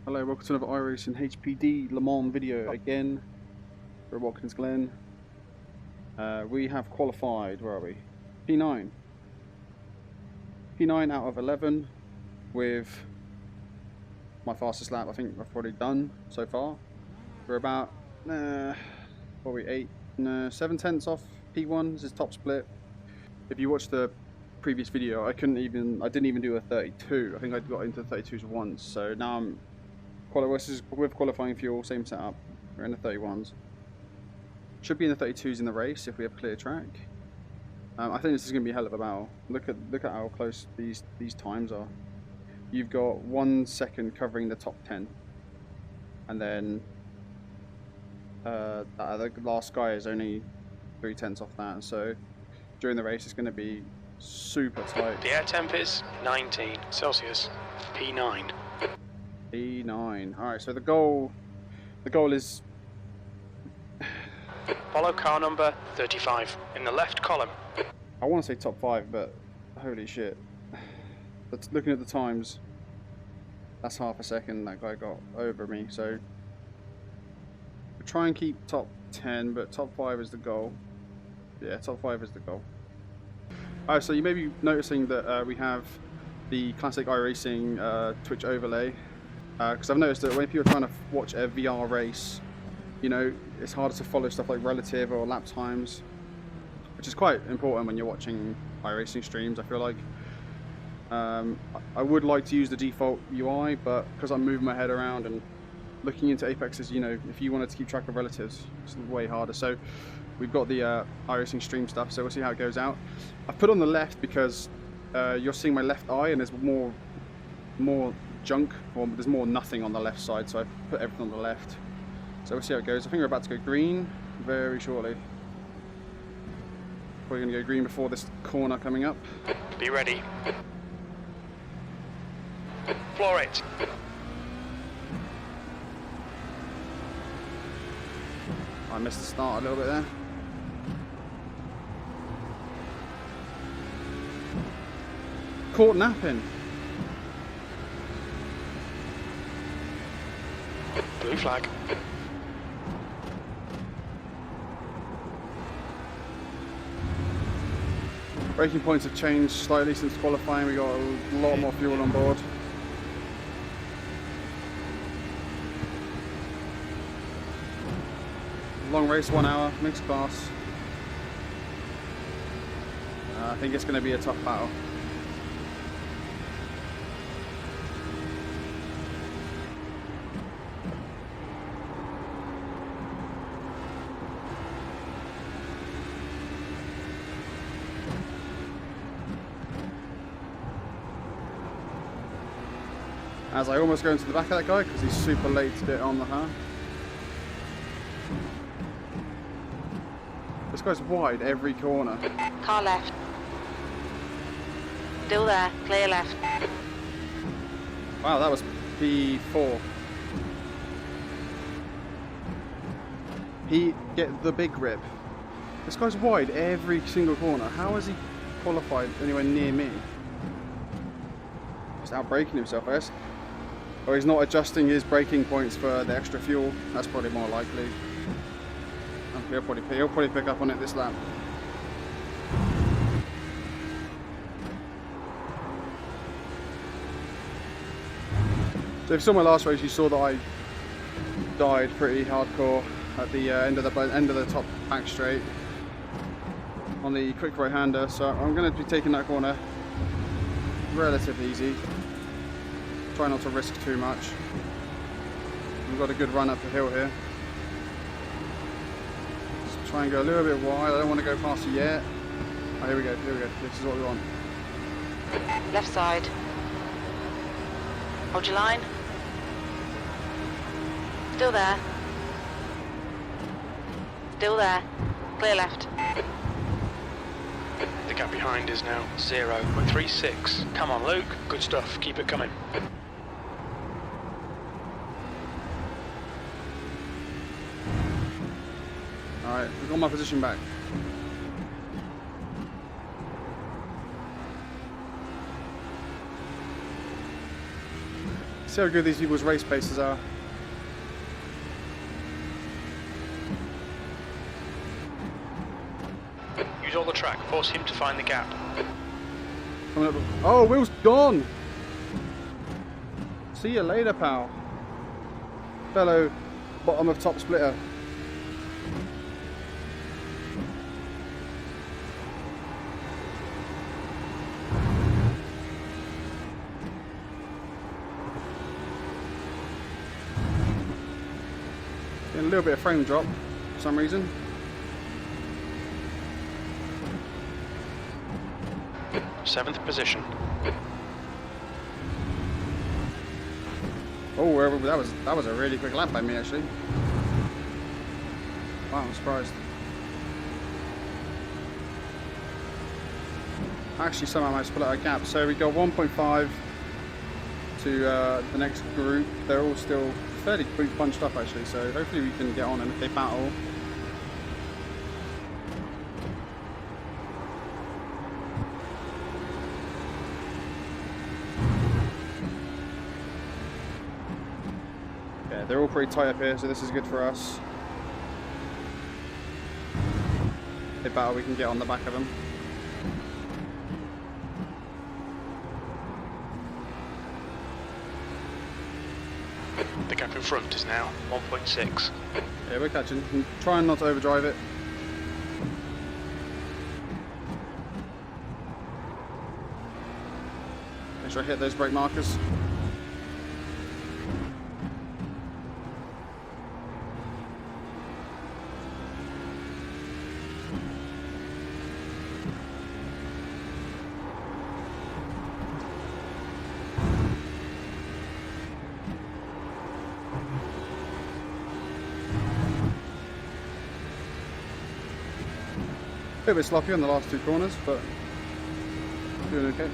Hello, welcome to another iRacing HPD Le Mans video again. We're at Watkins Glen. We have qualified, where are we? P9. P9 out of 11 with my fastest lap I think I've probably done so far. We're about, probably 7 tenths off P1. This is top split. If you watch the previous video, I didn't even do a 32. I think I got into the 32s once, so now I'm with qualifying fuel, same setup. We're in the 31s. Should be in the 32s in the race if we have clear track. I think this is going to be a hell of a battle. Look at how close these times are. You've got 1 second covering the top 10, and then the last guy is only 3 tenths off that. So during the race, it's going to be super tight. The air temp is 19 Celsius. P9. P9. All right. So the goal is. Follow car number 35 in the left column. I want to say top 5, but holy shit. But looking at the times, that's half a second that guy got over me. So we'll try and keep top 10, but top 5 is the goal. Yeah, top 5 is the goal. Alright, so you may be noticing that we have the classic iRacing Twitch overlay. Because I've noticed that when people are trying to watch a VR race, you know, it's harder to follow stuff like relative or lap times, which is quite important when you're watching iRacing streams, I feel like. I would like to use the default UI, but because I'm moving my head around and looking into Apexes, you know, if you wanted to keep track of relatives, it's way harder. So we've got the iRacing stream stuff, so we'll see how it goes out. I've put on the left because you're seeing my left eye and there's more junk, or there's more nothing on the left side, so I put everything on the left. So we'll see how it goes. I think we're about to go green very shortly. Probably going to go green before this corner coming up. Be ready. Floor it. I missed the start a little bit there. Caught napping. Blue flag. Braking points have changed slightly since qualifying. We got a lot more fuel on board. Long race, 1 hour, mixed class. I think it's going to be a tough battle. As I almost go into the back of that guy because he's super late to get on the half. This guy's wide every corner. Car left. Still there, clear left. Wow, that was P4. He get the big rip. This guy's wide every single corner. How has he qualified anywhere near me? Just out-braking himself, I guess. Or he's not adjusting his braking points for the extra fuel. That's probably more likely. He'll probably pick up on it this lap. So if you saw my last race, you saw that I died pretty hardcore at the end of the top back straight on the quick right-hander. So I'm going to be taking that corner relatively easy. Try not to risk too much. We've got a good run up the hill here. Just try and go a little bit wide. I don't want to go past you yet. Oh, here we go. This is what we want. Left side. Hold your line. Still there. Still there. Clear left. The gap behind is now 0.36. Come on, Luke. Good stuff. Keep it coming. Alright, we've got my position back. See how good these people's race paces are. Use all the track. Force him to find the gap. Coming up. Oh, Will's gone. See you later, pal. Fellow bottom of top splitter. Getting a little bit of frame drop for some reason. Seventh position. Oh, that was a really quick lap by me actually. Wow, I'm surprised. Actually, somehow I managed to pull out a gap. So we got 1.5 to the next group. They're all still fairly bunched up actually. So hopefully we can get on them if they battle. They're all pretty tight up here, so this is good for us. If they battle, we can get on the back of them. The gap in front is now 1.6. Yeah, we're catching. I'm trying not to overdrive it. Make sure I hit those brake markers. A bit sloppy on the last two corners, but doing okay.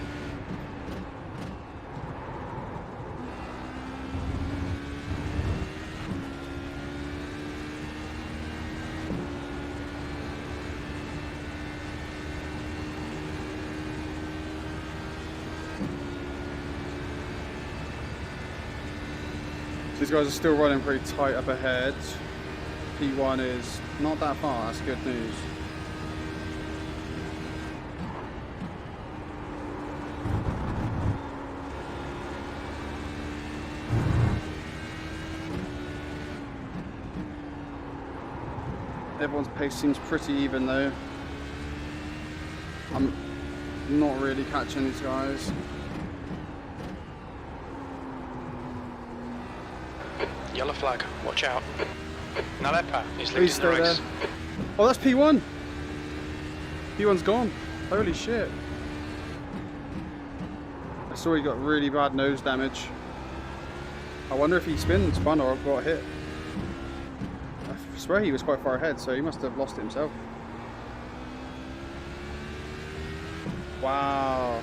These guys are still running pretty tight up ahead. P1 is not that far, that's good news. Everyone's pace seems pretty even though. I'm not really catching these guys. Yellow flag, watch out. Nalepa is Please leading the stay race. there. Oh, that's P1. P1's gone. Holy shit. I saw he got really bad nose damage. I wonder if he spun or got hit. I swear he was quite far ahead, so he must have lost it himself. Wow.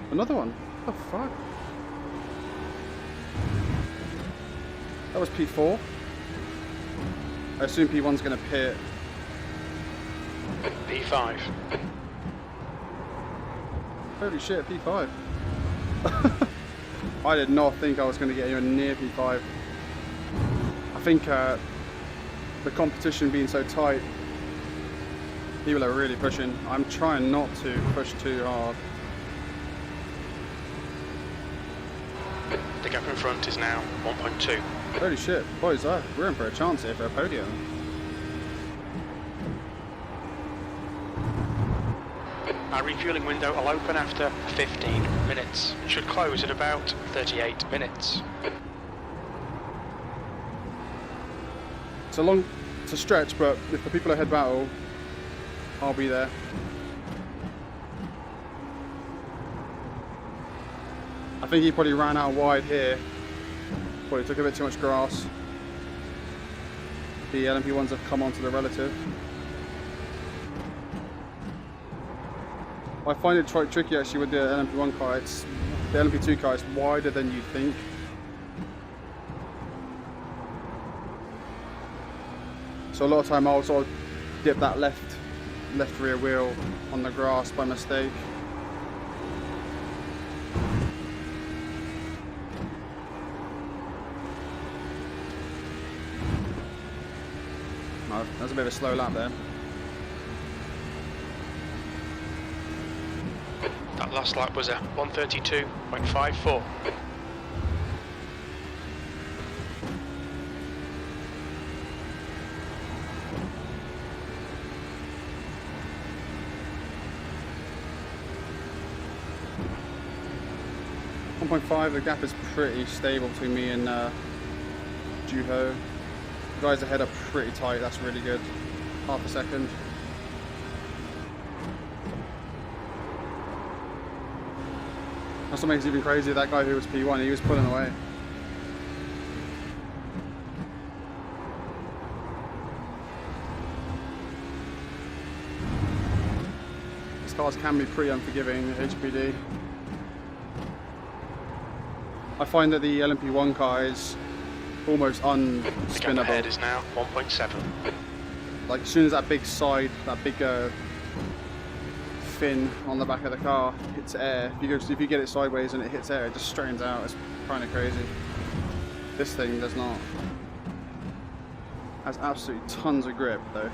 Another one. What the fuck? That was P4. I assume P1's going to pit. P5. Holy shit, P5. I did not think I was going to get anywhere near P5. I think the competition being so tight, people are really pushing. I'm trying not to push too hard. The gap in front is now 1.2. Holy shit, boys, we're in for a chance here for a podium. Our refueling window will open after 15 minutes. It should close at about 38 minutes. It's a stretch, but if the people ahead battle, I'll be there. I think he probably ran out wide here. Probably took a bit too much grass. The LMP1s have come onto the relative. I find it quite tricky actually with the LMP1 car. The LMP2 car is wider than you think. So a lot of time I'll sort of dip that left left rear wheel on the grass by mistake. Oh, that was a bit of a slow lap there. That last lap was a 1:32.54. The gap is pretty stable between me and Juho. The guys ahead are pretty tight, that's really good. Half a second. That's what makes it even crazier. That guy who was P1, he was pulling away. These cars can be pretty unforgiving, HPD. I find that the LMP1 car is almost unspinnable. The gap ahead is now 1.7. Like as soon as that big side, that big fin on the back of the car hits air, if you get it sideways and it hits air, it just straightens out. It's kind of crazy. This thing does not. Has absolutely tons of grip though.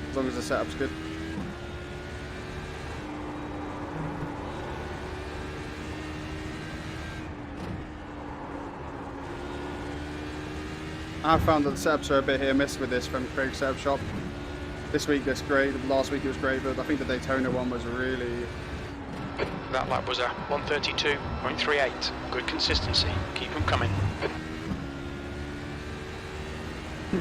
As long as the setup's good. I've found that the setups are a bit hit or miss with this from Craig's setup shop. This week it's great, last week it was great, but I think the Daytona one was really... That lap was a 1:32.38. Good consistency. Keep them coming. I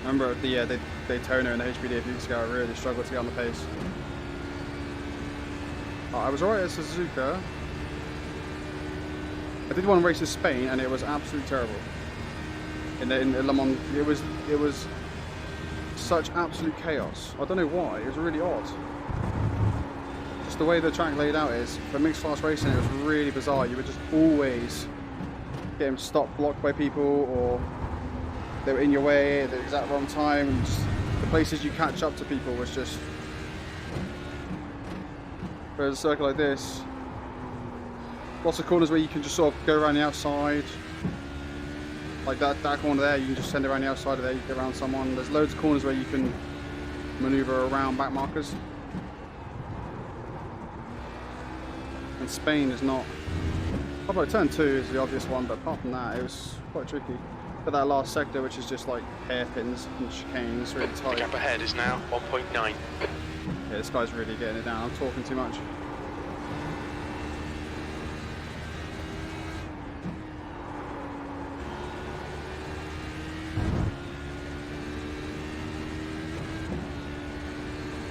remember the Daytona and the HPD a few weeks ago, I really struggled to get on the pace. I was alright at Suzuka. I did one race in Spain and it was absolutely terrible. In Le Mans, it was such absolute chaos. I don't know why. It was really odd. Just the way the track laid out is for mixed class racing, it was really bizarre. You would just always get them stopped, blocked by people, or they were in your way at the exact wrong time. And just, the places you catch up to people was just. Whereas a circle like this. Lots of corners where you can just sort of go around the outside. Like that corner there, you can just send it around the outside of there, you get around someone. There's loads of corners where you can maneuver around back markers. And Spain is not... Although turn 2 is the obvious one, but apart from that, it was quite tricky. But that last sector, which is just like hairpins and chicanes, really tight. The gap ahead is now 1.9. Yeah, this guy's really getting it down. I'm talking too much.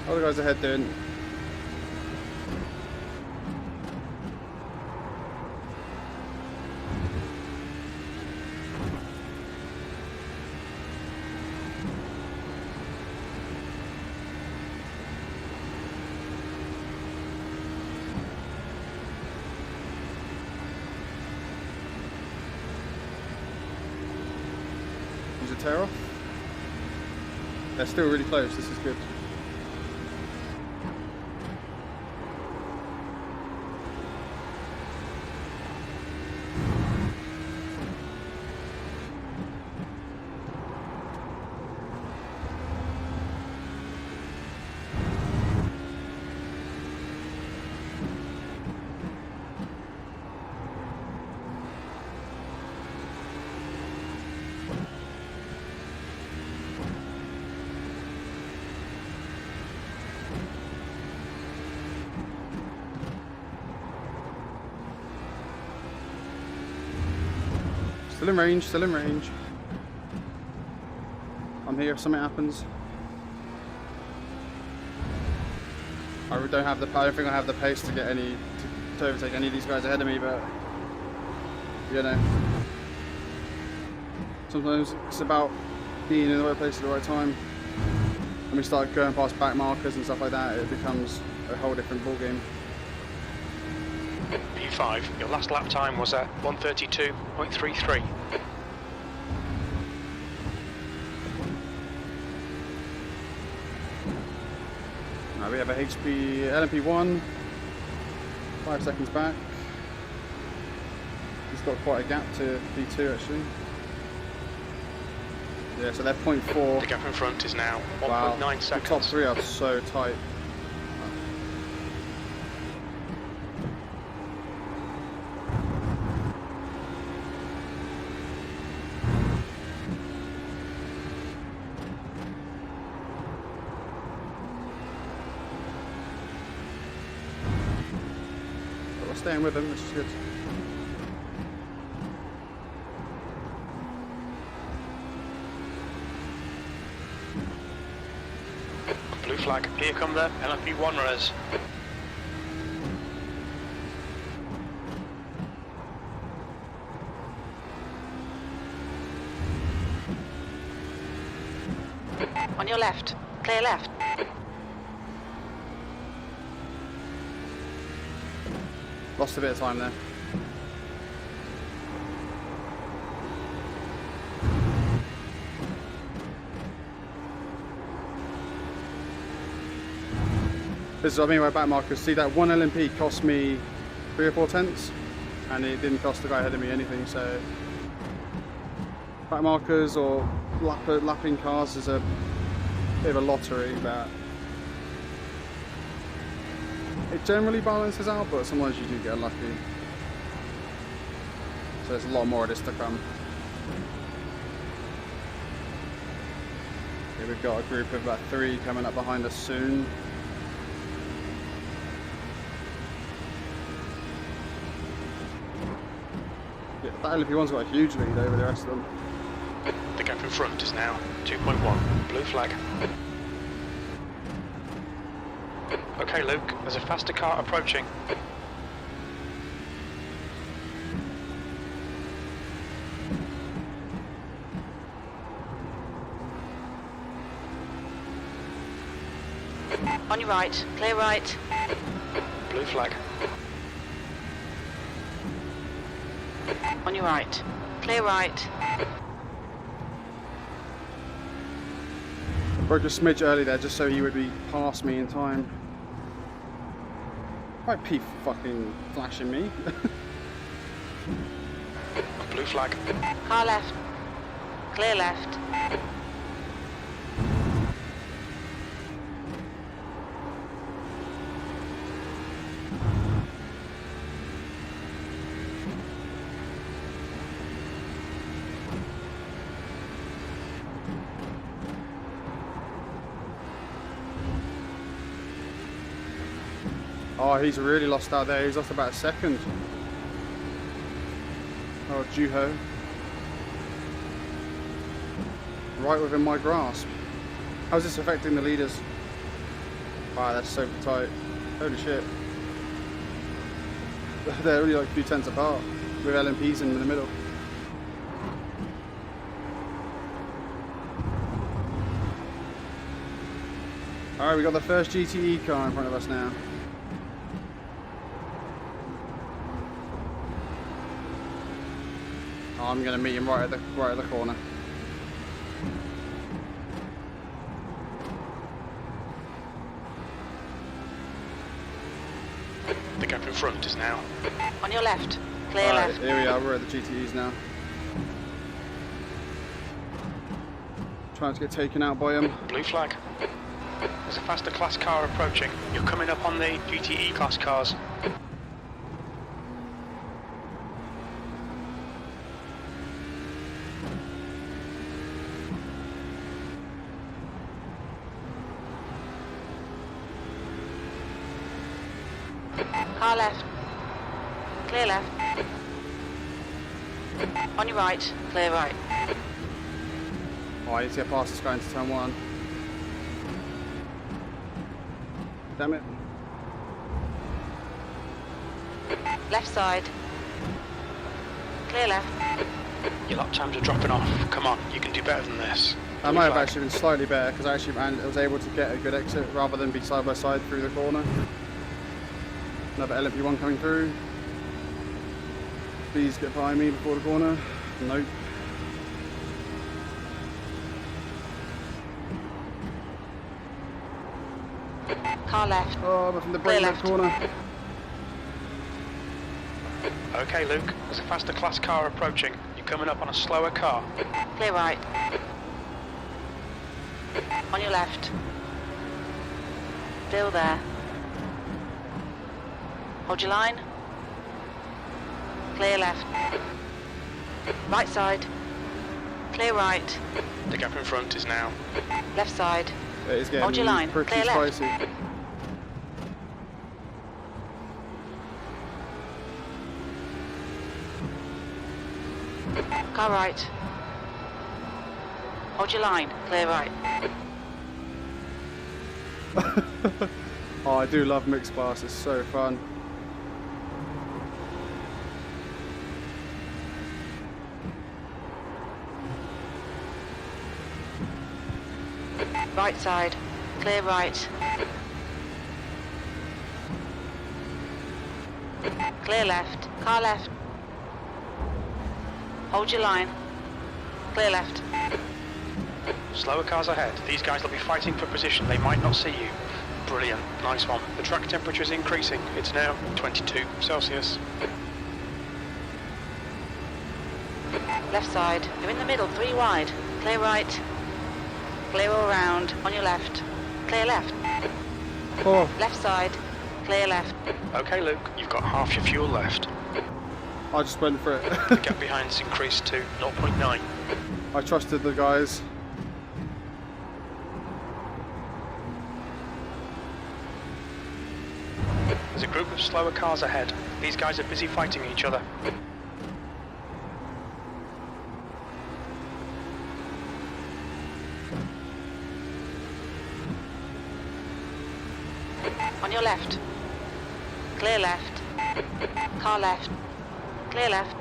Other guys ahead doing. Is it tear off? They're still really close. This is good. Still in range, still in range. I'm here if something happens. I don't think I have the pace to get to overtake any of these guys ahead of me, but you know. Sometimes it's about being in the right place at the right time. When we start going past back markers and stuff like that, it becomes a whole different ballgame. P5, your last lap time was at 1:32.33. We have a LMP1, 5 seconds back. He's got quite a gap to B2 actually. Yeah, so they're 0.4. The gap in front is now 1.9 Wow. seconds. The top 3 are so tight. But we're staying with them, which is good. Blue flag. Here come the LMP1 runners. On your left. Clear left. Lost a bit of time there. This is what I mean by back markers. See, that one LMP cost me 3 or 4 tenths, and it didn't cost the guy ahead of me anything. So back markers or lapping cars is a bit of a lottery, but it generally balances out. But sometimes you do get unlucky. So there's a lot more of this to come. Here we've got a group of about 3 coming up behind us soon. Yeah, that LP1's got a huge lead over the rest of them. The gap in front is now 2.1. Blue flag. Okay, Luke, there's a faster car approaching. On your right. Clear right. Blue flag. On your right. Clear right. Broke a smidge early there just so he would be past me in time. Why P fucking flashing me? Blue flag. Car left. Clear left. Oh, he's really lost out there. He's lost about a second. Oh, Juho. Right within my grasp. How's this affecting the leaders? Wow, that's so tight. Holy shit. They're only like a few tenths apart, with LMPs in the middle. Alright, we got the first GTE car in front of us now. I'm going to meet him right at the corner. The gap in front is now. On your left. Clear Alright, left. here we are. We're at the GTEs now. Trying to get taken out by him. Blue flag. There's a faster class car approaching. You're coming up on the GTE class cars. Car left. Clear left. On your right. Clear right. Oh, I need to get past this guy into turn 1. Damn it. Left side. Clear left. Your lap times are dropping off. Come on, you can do better than this. I might have actually been slightly better because I actually was able to get a good exit rather than be side by side through the corner. Another LMP1 coming through. Please get by me before the corner. Nope. Car left. Oh, I'm from the Clear brake left left. corner. Okay, Luke, there's a faster class car approaching. You're coming up on a slower car. Clear right. On your left. Still there. Hold your line. Clear left. Right side. Clear right. The gap in front is now. Left side. It is Hold your line. getting pretty Clear left. spicy. Car right. Hold your line. Clear right. Oh, I do love mixed class. It's so fun. Right side. Clear right. Clear left. Car left. Hold your line. Clear left. Slower cars ahead. These guys will be fighting for position. They might not see you. Brilliant. Nice one. The track temperature is increasing. It's now 22 Celsius. Left side. You're in the middle. 3 wide. Clear right. Clear all round. On your left. Clear left. Oh, Left side. Clear left. Okay, Luke, you've got half your fuel left. I just went for it. The gap behind's increased to 0.9. I trusted the guys. There's a group of slower cars ahead. These guys are busy fighting each other. On your left. Clear left. Car left. Clear left.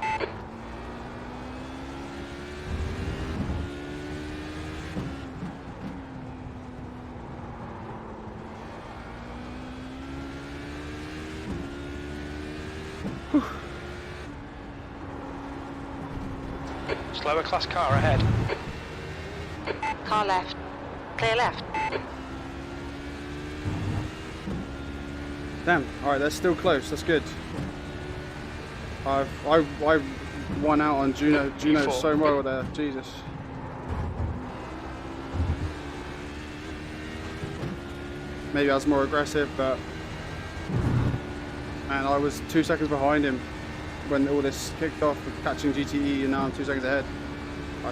Slower class car ahead. Car left. Clear left. Damn. All right, they're still close. That's good. I won out on Juno You so well there. Jesus. Maybe I was more aggressive, but man, I was 2 seconds behind him when all this kicked off with catching GTE, and now I'm 2 seconds ahead.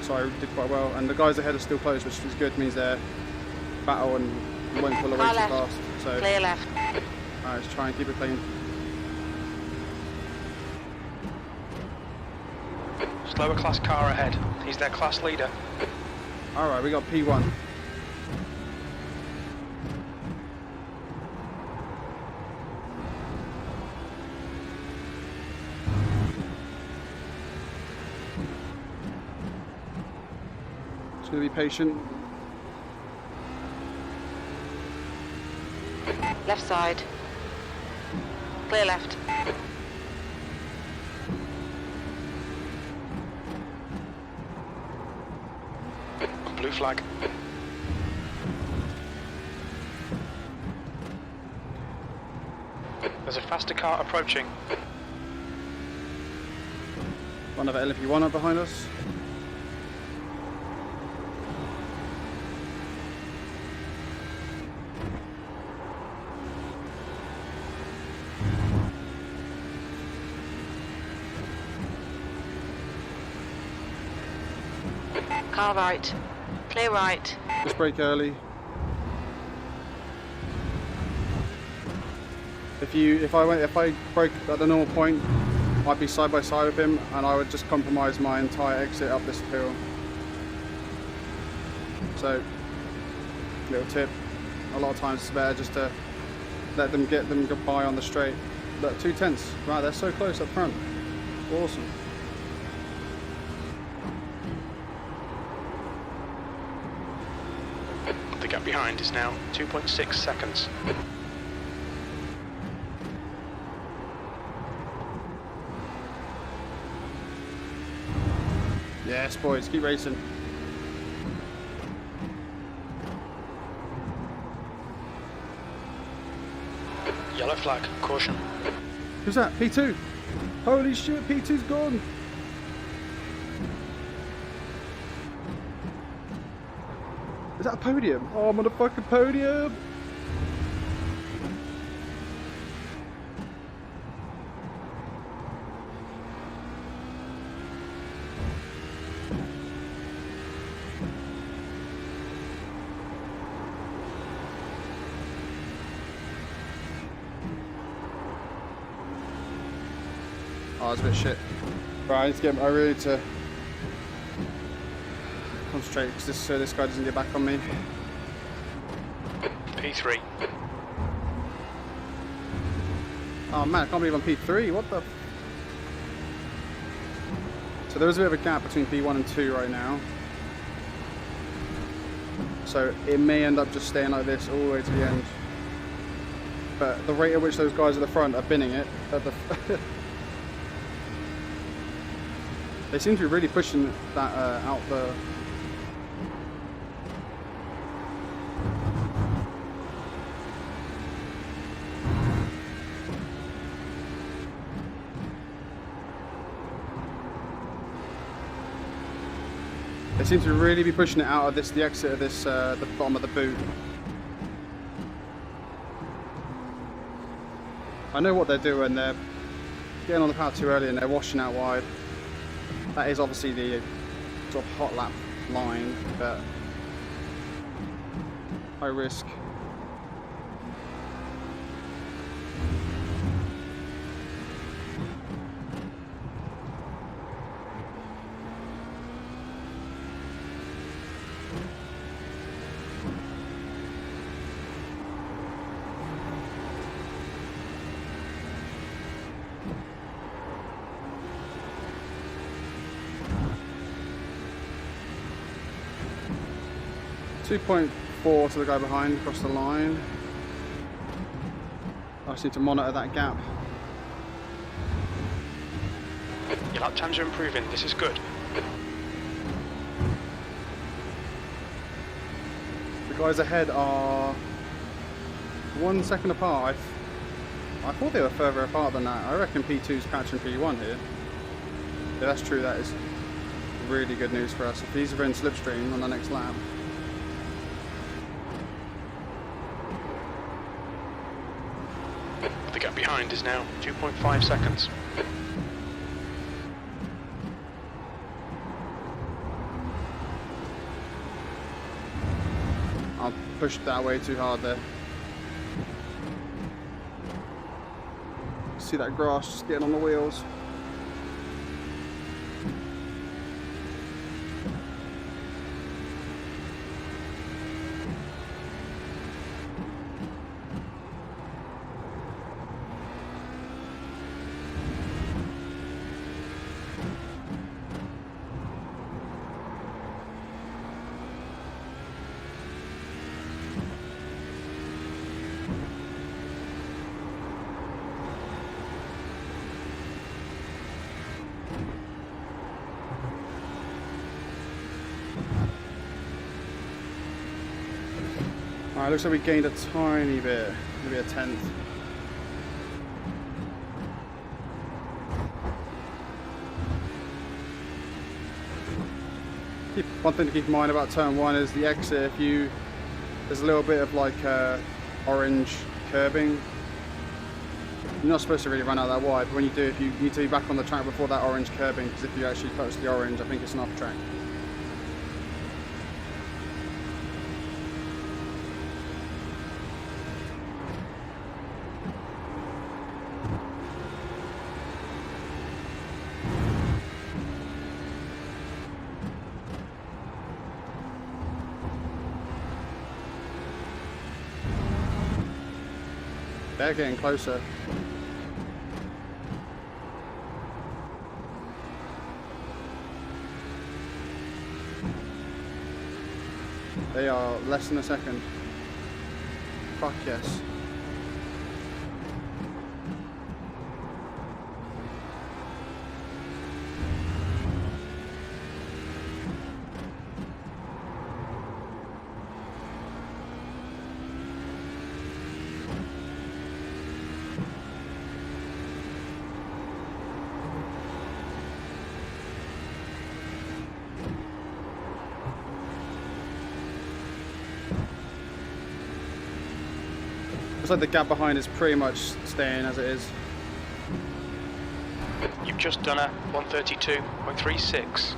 So I did quite well, and the guys ahead are still close, which is good. Means they're battle and won't pull away Car too left. fast. So Clear left. let's try and keep it clean. Slower class car ahead. He's their class leader. All right, we got P1. Just gonna be patient. Left side. Clear left. Blue flag. There's a faster car approaching. Another LFE1 up behind us. Car right. Clear right. Just brake early. If I broke at the normal point, I'd be side by side with him, and I would just compromise my entire exit up this hill. So, little tip: a lot of times it's better just to let them get them by on the straight. Look, 2 tenths. Right, they're so close up front. Awesome. The gap behind is now 2.6 seconds. Yes, boys, keep racing. Yellow flag, caution. Who's that? P2? Holy shit, P2's gone! Is that a podium? Oh, I'm on a fucking podium! Oh, that's a bit shit. Right, I need to get. I really need to concentrate because so this guy doesn't get back on me. P3. Oh man, I can't believe I'm P3. What the? So there is a bit of a gap between P1 and 2 right now. So it may end up just staying like this all the way to the end. But the rate at which those guys at the front are binning it at the they seem to be really pushing that out the. They seem to really be pushing it out of this, the exit of this, the bottom of the boot. I know what they're doing. They're getting on the power too early and they're washing out wide. That is obviously the sort of hot lap line, but high risk. .4 to the guy behind across the line. I just need to monitor that gap. Your lap times are improving, this is good. The guys ahead are 1 second apart. I thought they were further apart than that. I reckon P2's catching P1 here. If that's true, that is really good news for us. If these are in slipstream on the next lap. The gap behind is now 2.5 seconds. I pushed that way too hard there. See that grass just getting on the wheels. Alright, looks like we gained a tiny bit, maybe a tenth. One thing to keep in mind about turn 1 is the exit. There's a little bit of like orange curbing. You're not supposed to really run out that wide, but when you do, if you need to be back on the track before that orange curbing, because if you actually touch the orange, I think it's an off track. They're getting closer. They are less than a second. Fuck yes. Looks like the gap behind is pretty much staying as it is. You've just done a 132.36.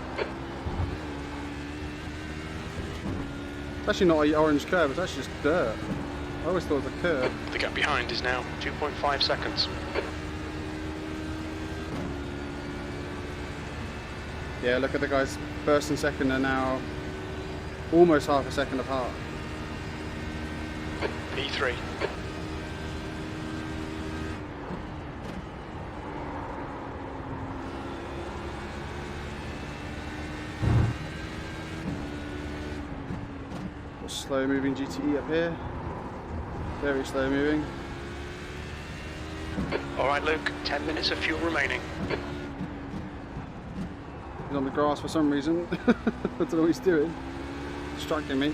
It's actually not an orange curve, it's actually just dirt. I always thought it was a curve. The gap behind is now 2.5 seconds. Yeah, look at the guys first and second are now almost half a second apart. P3. Slow moving GTE up here. Very slow moving. Alright Luke, 10 minutes of fuel remaining. He's on the grass for some reason. I don't know what he's doing. Distracting me.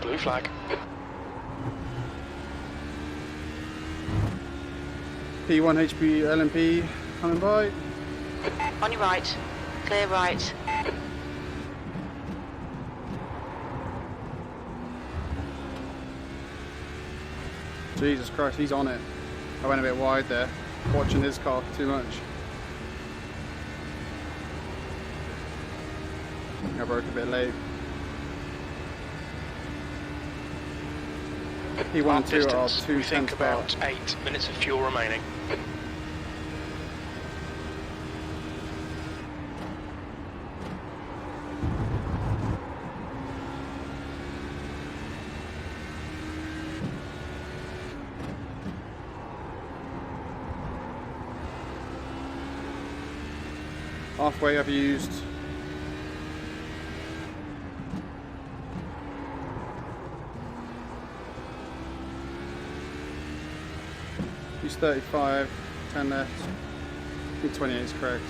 Blue flag. P1 HPD LMP coming by. On your right. Clear right. Jesus Christ, he's on it. I went a bit wide there, watching his car too much. I broke a bit late. P1 and 2 are 2 we think tenths about apart. 8 minutes of fuel remaining. Halfway I've used use 35, 10 left, I think 28 is correct.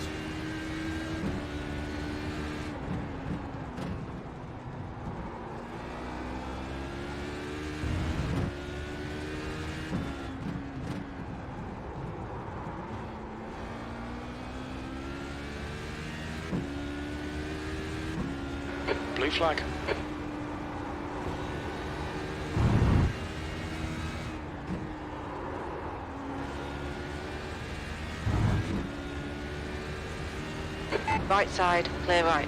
Blue flag. Right side. Clear right.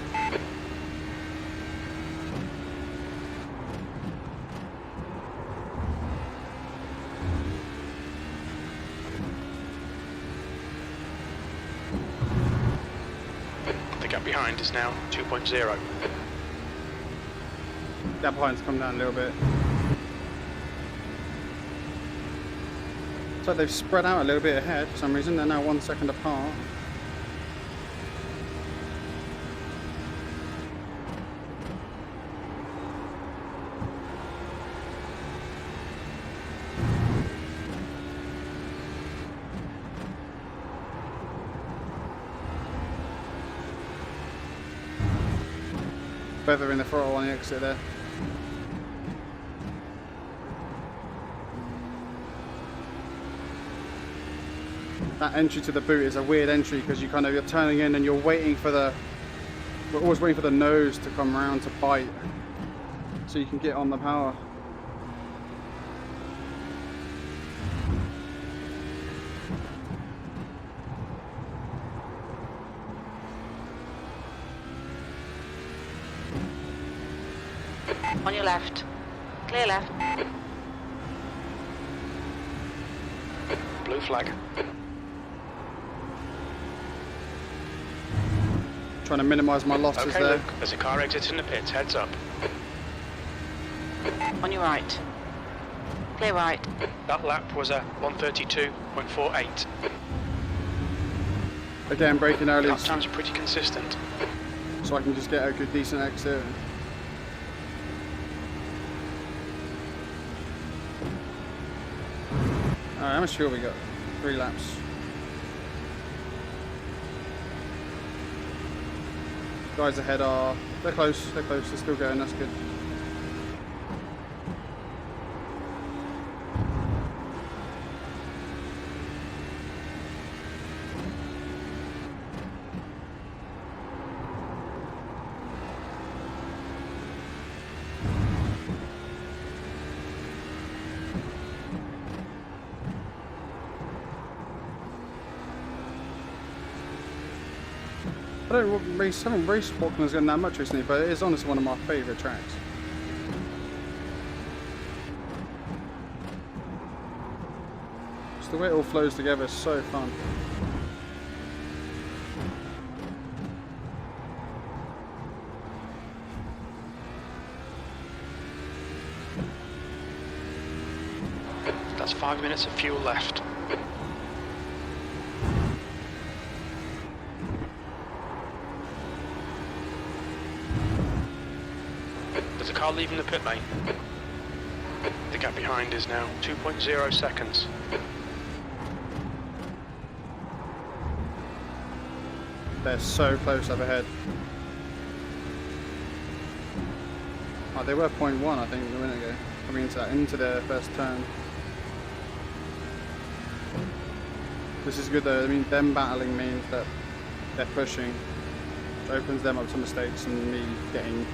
The gap behind is now 2.0. That behind's come down a little bit. It's like they've spread out a little bit ahead for some reason. They're now 1 second apart. Feathering the throttle on the exit there. That entry to the boot is a weird entry because you're turning in and you're waiting for we're always waiting for the nose to come around to bite so you can get on the power. On your left. Clear left. Blue flag. Trying to minimise my losses Okay, there. Luke, there's a car exiting the pits. Heads up. On your right. Clear right. That lap was a 132.48. Again, braking early Lap times are pretty consistent. so I can just get a good decent exit. Alright, how much fuel we got? 3 laps. Guys ahead are... they're close, they're still going, that's good. I haven't raced Falklands that much recently, but it is honestly one of my favourite tracks. Just the way it all flows together is so fun. That's 5 minutes of fuel left. There's a car leaving the pit lane. The gap behind is now 2.0 seconds. They're so close up ahead. Oh, they were 0.1 I think a minute ago, coming into their first turn. This is good though. I mean, them battling means that they're pushing, which opens them up to mistakes and me getting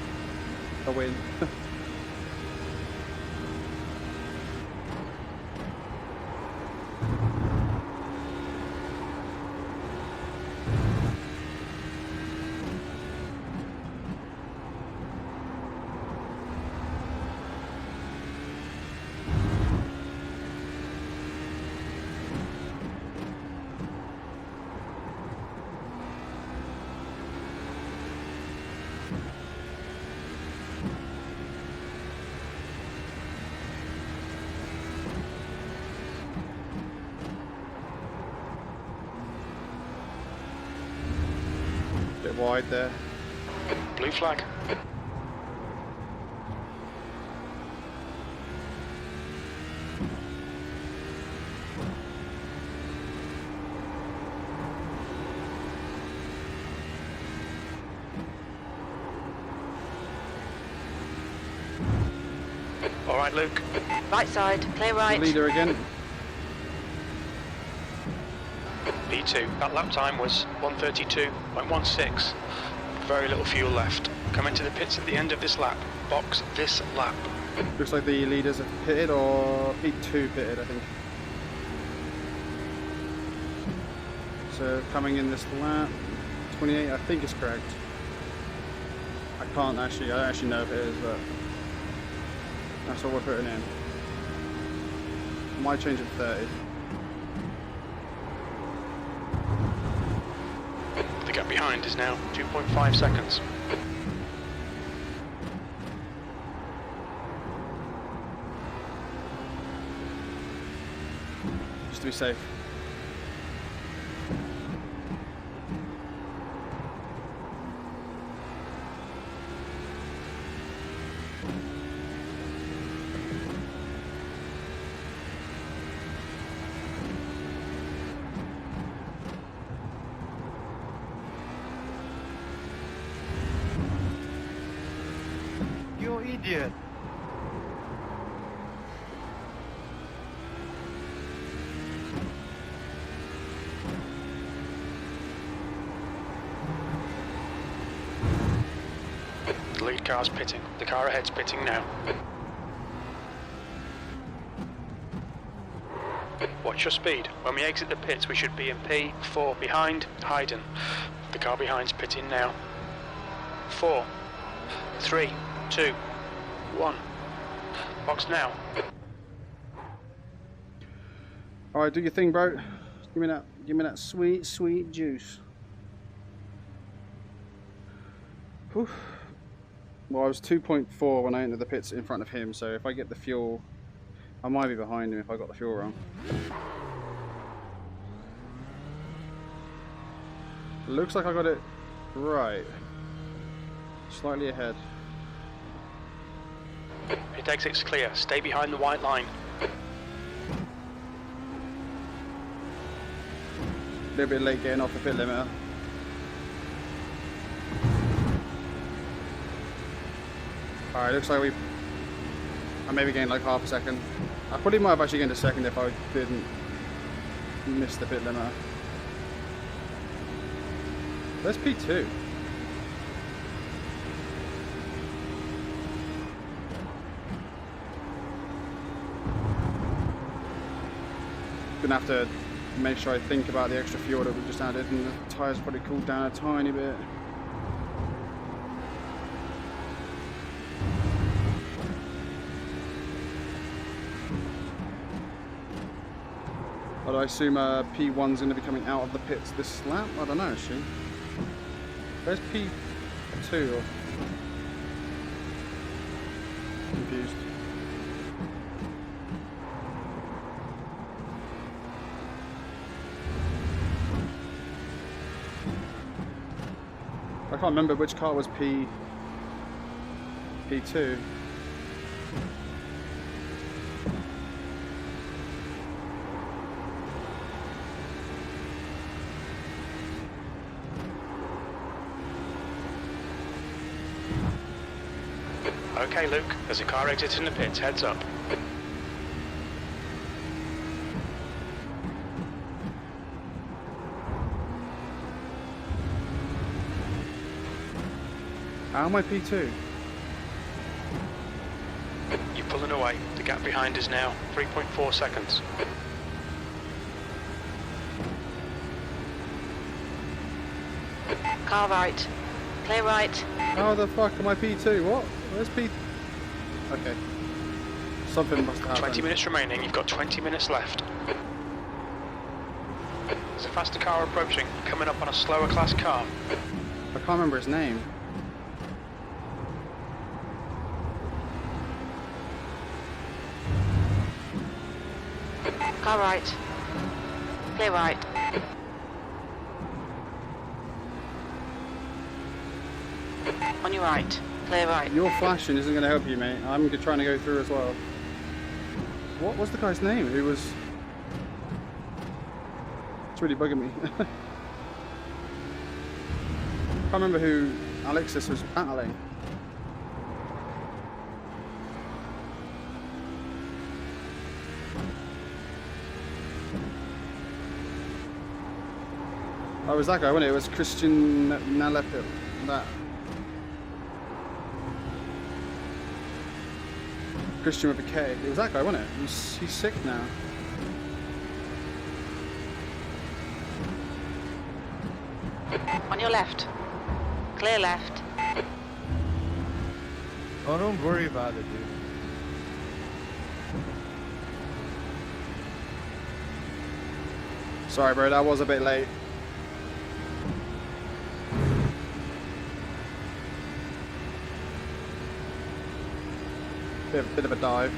a win. Bit wide there. Blue flag. All right, Luke. Right side, clear right. Leader again. P2. That lap time was 1:32.16. Very little fuel left. Come into the pits at the end of this lap. Box this lap. Looks like the leaders have pitted, or P2 pitted, I think. So coming in this lap, 28, I think is correct. I don't actually know if it is, but that's what we're putting in. Might change it to 30. The gap behind is now 2.5 seconds. Just to be safe. You idiot! The lead car's pitting. The car ahead's pitting now. Watch your speed. When we exit the pits, we should be in P4 behind Hayden. The car behind's pitting now. 4, 3, 2, 1. Box now. Alright, do your thing, bro. Give me that sweet, sweet juice. Whew. Well, I was 2.4 when I entered the pits in front of him, so if I get the fuel, I might be behind him if I got the fuel wrong. Looks like I got it right. Slightly ahead. Pit exit's clear. Stay behind the white line. little bit late getting off the pit limiter. Alright, looks like I maybe gained like half a second. I probably might have actually gained a second if I didn't miss the pit limiter. Where's P2? Gonna have to make sure I think about the extra fuel that we just added, and the tyres probably cooled down a tiny bit. But I assume P1's going to be coming out of the pits this lap? I don't know, actually. Where's P2? Confused. I can't remember which car was P2. Okay, Luke, there's a car exiting the pits, heads up. How am I P2? You're pulling away. The gap behind is now 3.4 seconds. Car right. Clear right. How the fuck am I P2? What? Where's P... Okay. Something must have happened. 20 minutes remaining, you've got 20 minutes left. There's a faster car approaching, coming up on a slower class car. I can't remember his name. Car right. Clear right. On your right. Clear right. Your flashing isn't going to help you, mate. I'm trying to go through as well. What was the guy's name? Who was... It's really bugging me. Can't remember who Alexis was battling. Oh, it was that guy, wasn't it? It was Christian Nalepil. That. Christian with a K. It was that guy, wasn't it? He's sick now. On your left. Clear left. Oh, don't worry about it, dude. Sorry, bro, that was a bit late. Bit of a dive.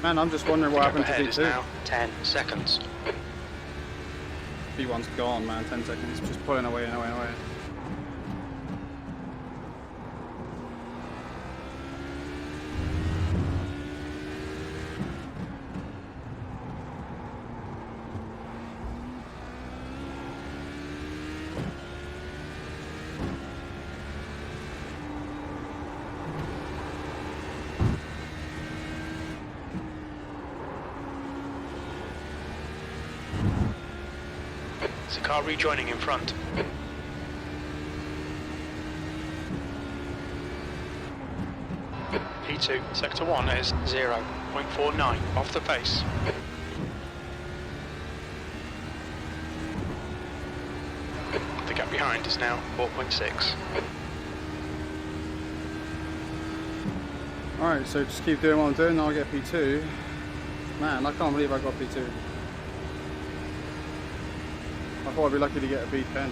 Man, I'm just wondering what happened to Ahead is P2. now 10 seconds. P1's gone, man. 10 seconds. Just pulling away and away and away. There's a car rejoining in front. P2, sector 1 is 0.49 off the pace. The gap behind is now 4.6. Alright, so just keep doing what I'm doing and I'll get P2. Man, I can't believe I got P2. I thought I'd be lucky to get a B10.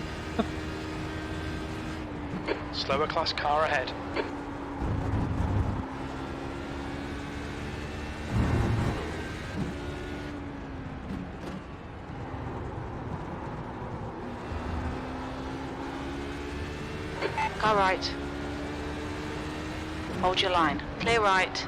Slower class car ahead. Car right. Hold your line. Clear right.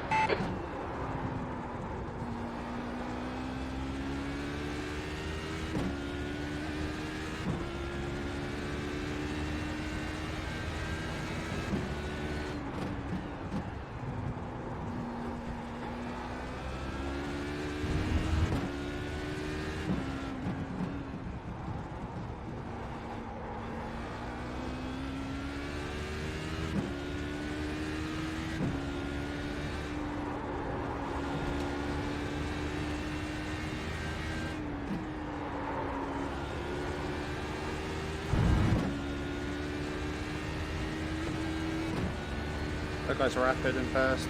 That guy's rapid and fast.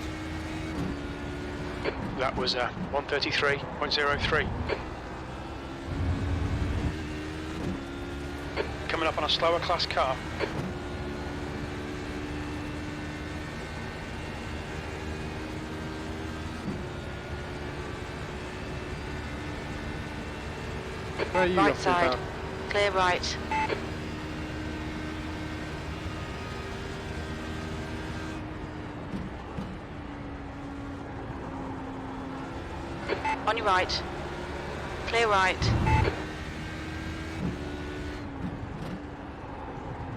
That was 133.03. Coming up on a slower class car. Where are you Right off to, side. pal? Clear right. On your right. Clear right.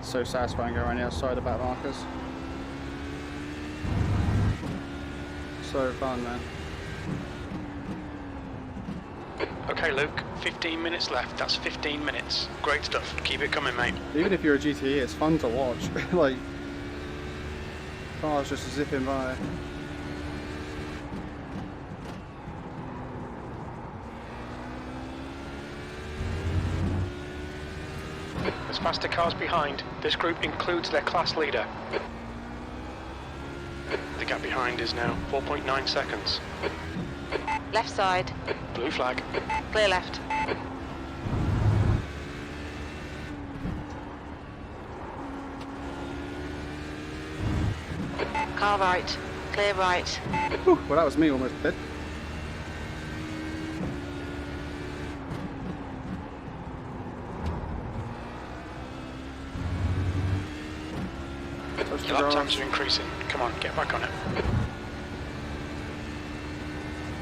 So satisfying going around the outside of back markers. So fun, man. Okay, Luke, 15 minutes left. That's 15 minutes. Great stuff. Keep it coming, mate. Even if you're a GTE, it's fun to watch. Like, cars just zipping by. There's faster cars behind. This group includes their class leader. The gap behind is now 4.9 seconds. Left side. Blue flag. Clear left. Car right. Clear right. Whew, well, that was me almost dead. Touch the Your lap grass. times are increasing. Come on, get back on it.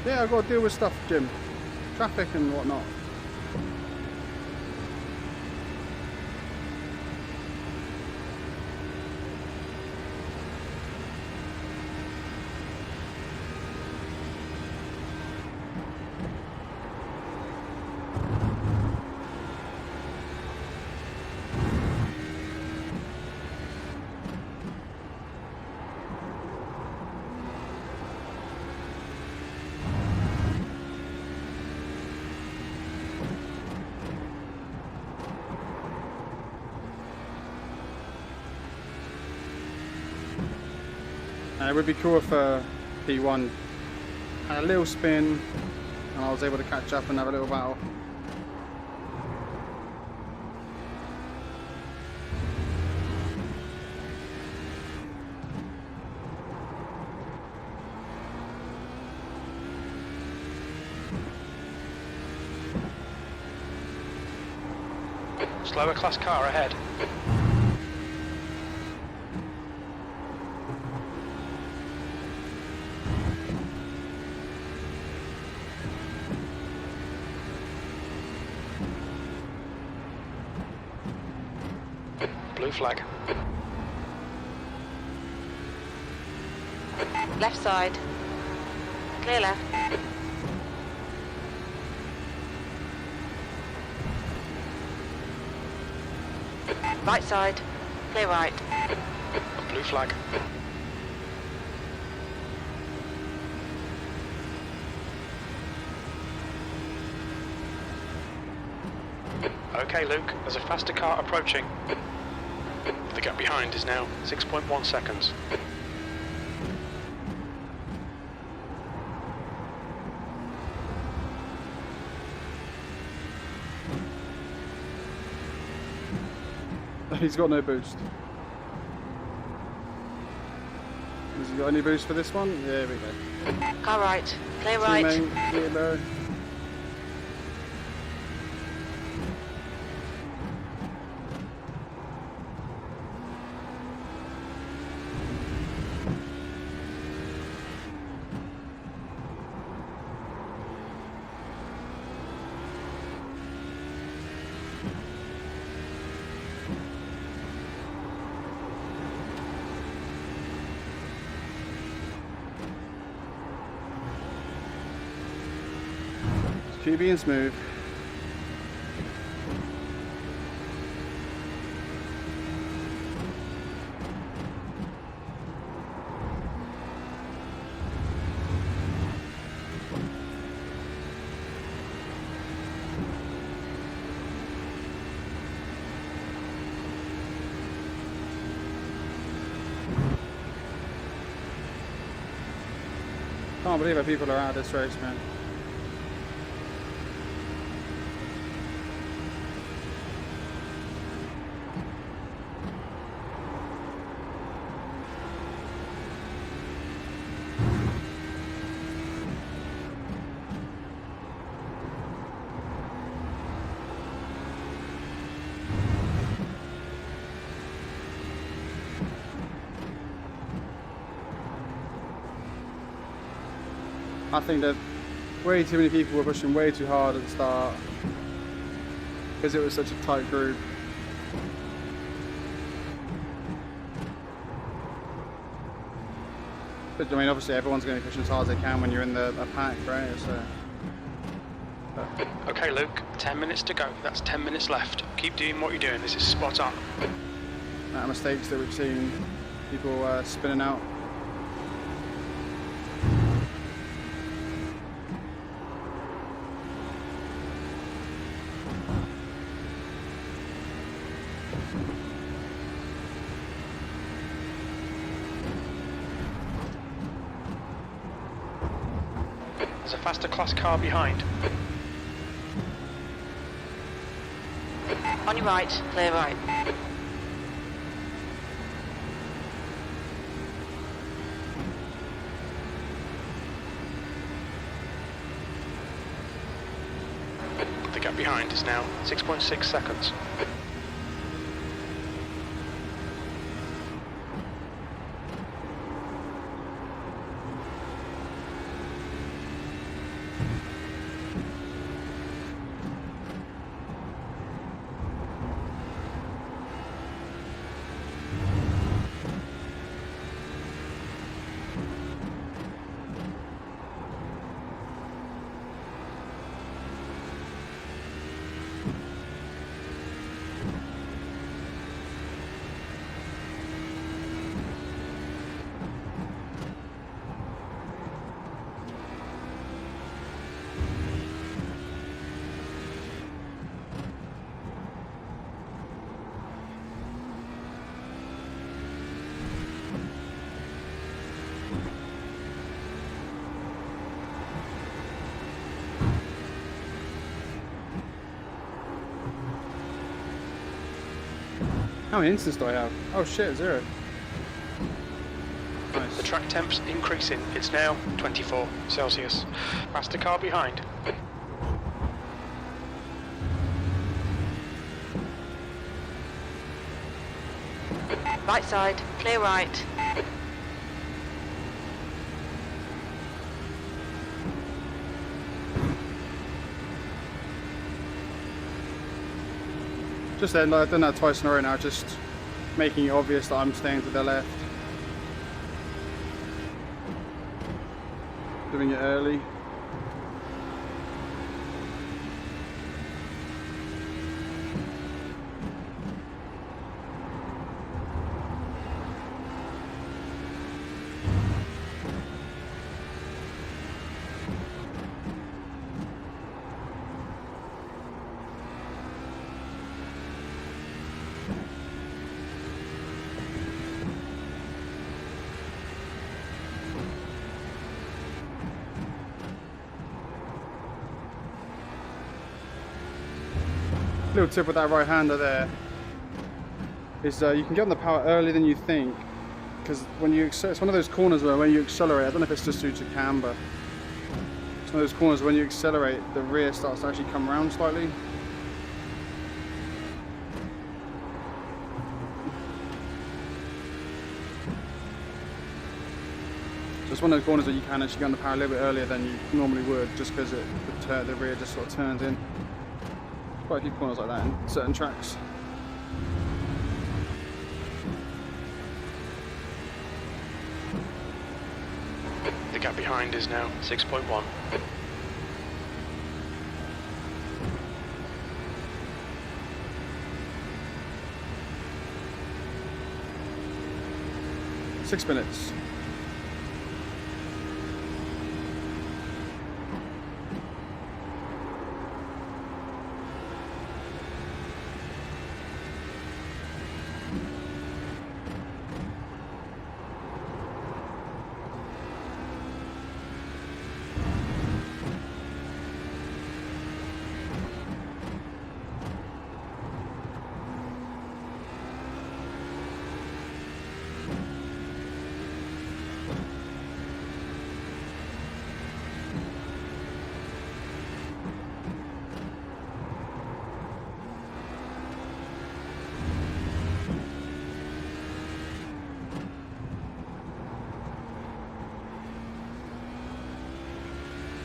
Yeah, I've got to deal with stuff, Jim. Traffic and whatnot. It would be cool if P1 had a little spin and I was able to catch up and have a little battle. Slower class car ahead. Blue flag. Left side. Clear left. Right side. Clear right. Blue flag. Okay, Luke, there's a faster car approaching. The gap behind is now 6.1 seconds. He's got no boost. got any boost for this one? There we go. Car right. Clear right. Teammate, clear bro. Keep being smooth. Can't believe how people are out of this race, man. I think that way too many people were pushing way too hard at the start because it was such a tight group. But I mean, obviously everyone's going to be pushing as hard as they can when you're in a pack, right? So, Okay, Luke, 10 minutes to go. That's 10 minutes left. Keep doing what you're doing. This is spot on. amount of mistakes that we've seen, people spinning out. There's a faster class car behind. On your right, clear right. The gap behind is now 6.6 seconds. How many instants do I have? Oh shit, 0. Nice. The track temp's increasing. It's now 24 Celsius. Faster car behind. Right side, clear right. Just then, I've done that twice in a row now, just making it obvious that I'm staying to the left. Doing it early. Little tip with that right hander there is you can get on the power earlier than you think, because when you it's one of those corners where when you accelerate, I don't know if it's just due to camber. It's one of those corners when you accelerate, the rear starts to actually come round slightly. So it's one of those corners that you can actually go on the power a little bit earlier than you normally would, just because the rear just sort of turns in. Quite a few corners like that in certain tracks. The gap behind is now 6.1. Six minutes.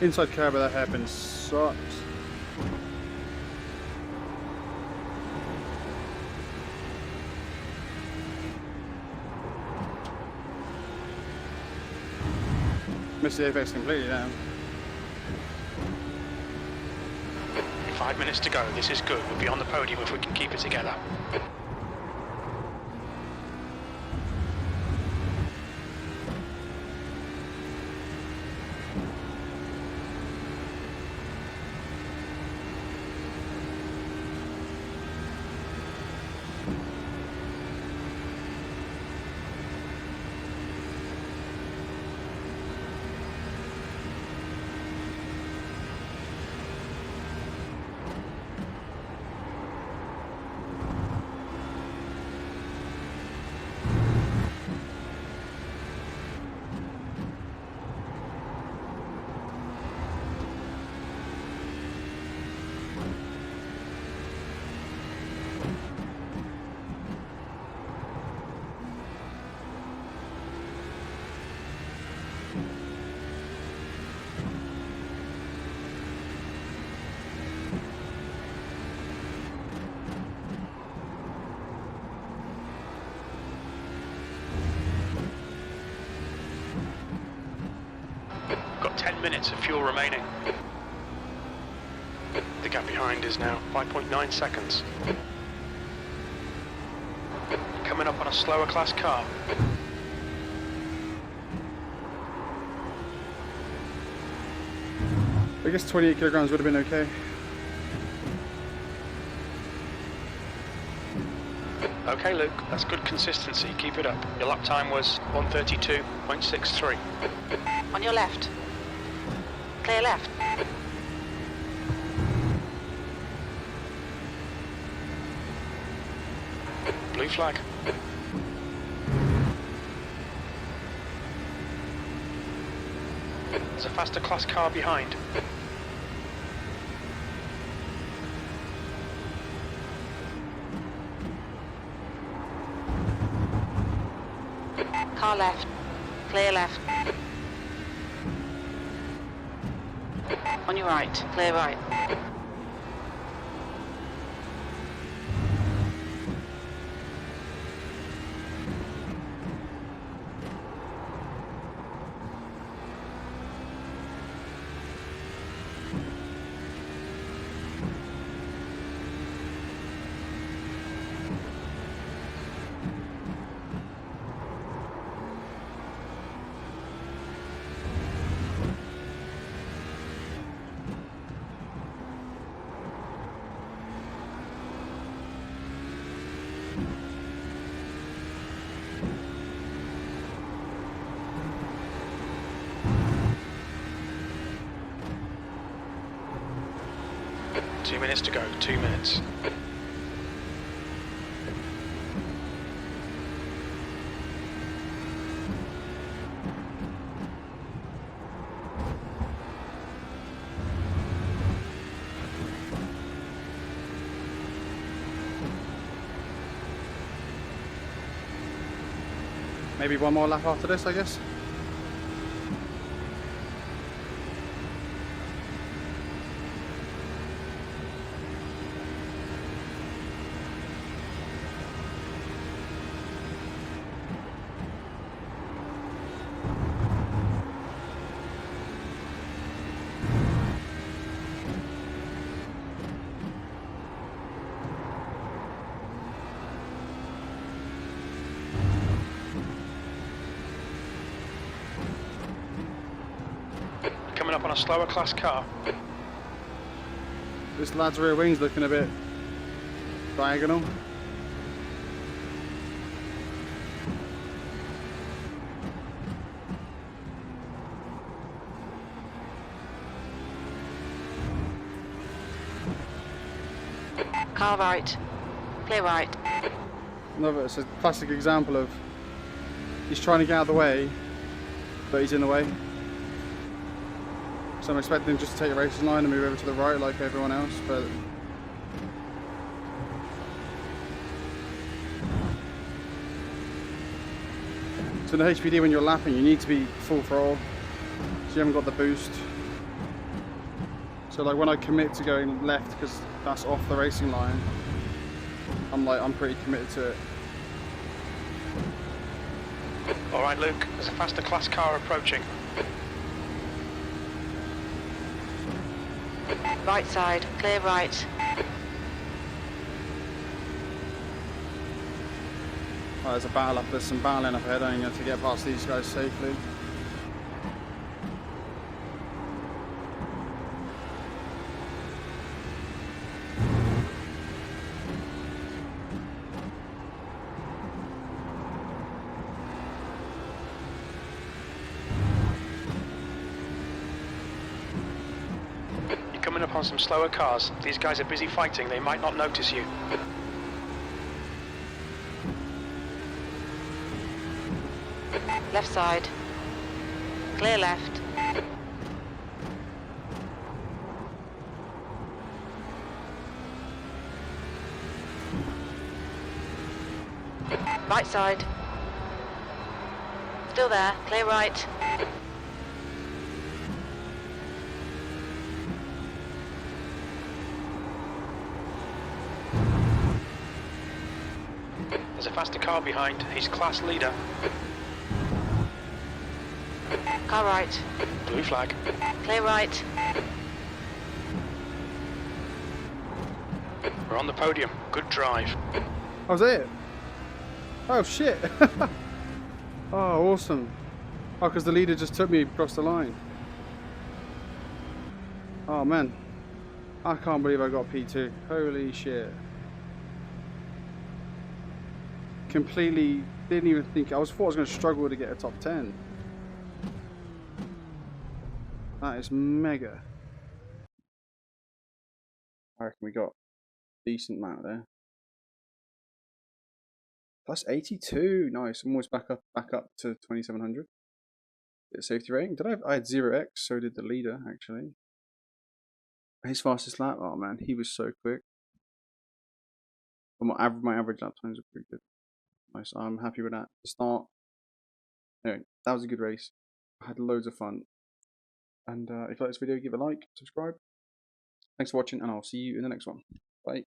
Inside curb where that hairpin sucks. Missed the apex completely now. 5 minutes to go. This is good. We'll be on the podium if we can keep it together. Got 10 minutes of fuel remaining. The gap behind is now 5.9 seconds. Coming up on a slower class car. I guess 28 kilograms would have been okay. Okay, Luke, that's good consistency. Keep it up. Your lap time was 1:32.63. On your left. Clear left. Blue flag. There's a faster class car behind. Car left. Clear left. On your right. Clear right. Two minutes to go. 2 minutes. Maybe one more lap after this, I guess. Coming up on a slower class car. This lad's rear wing's looking a bit diagonal. Car right. Clear right. Another, it's a classic example of he's trying to get out of the way, but he's in the way. So I'm expecting him just to take a racing line and move over to the right like everyone else, but so in the HPD when you're lapping you need to be full throttle, so you haven't got the boost. So like when I commit to going left because that's off the racing line, I'm pretty committed to it. Alright Luke, there's a faster class car approaching. Right side. Clear right. Oh, there's a battle up, there's some battling up ahead, I have to get past these guys safely. Coming up on some slower cars. These guys are busy fighting, they might not notice you. Left side. Clear left. Right side. Still there. Clear right. There's a faster car behind. He's class leader. Car right. Blue flag. Clear right. We're on the podium. Good drive. Oh, was it? Oh shit! Oh, awesome. Oh, because the leader just took me across the line. Oh man. I can't believe I got P2. Holy shit. Completely didn't even think. Thought I was going to struggle to get a top 10. That is mega. I reckon we got a decent amount there. Plus 82. Nice. I'm almost back up to 2700. Safety rating. I had 0x, so did the leader actually. His fastest lap. Oh man, he was so quick. But my average lap times are pretty good. Nice. I'm happy with that. The start. Anyway, that was a good race. I had loads of fun. And if you like this video, give a like, subscribe. Thanks for watching, and I'll see you in the next one. Bye.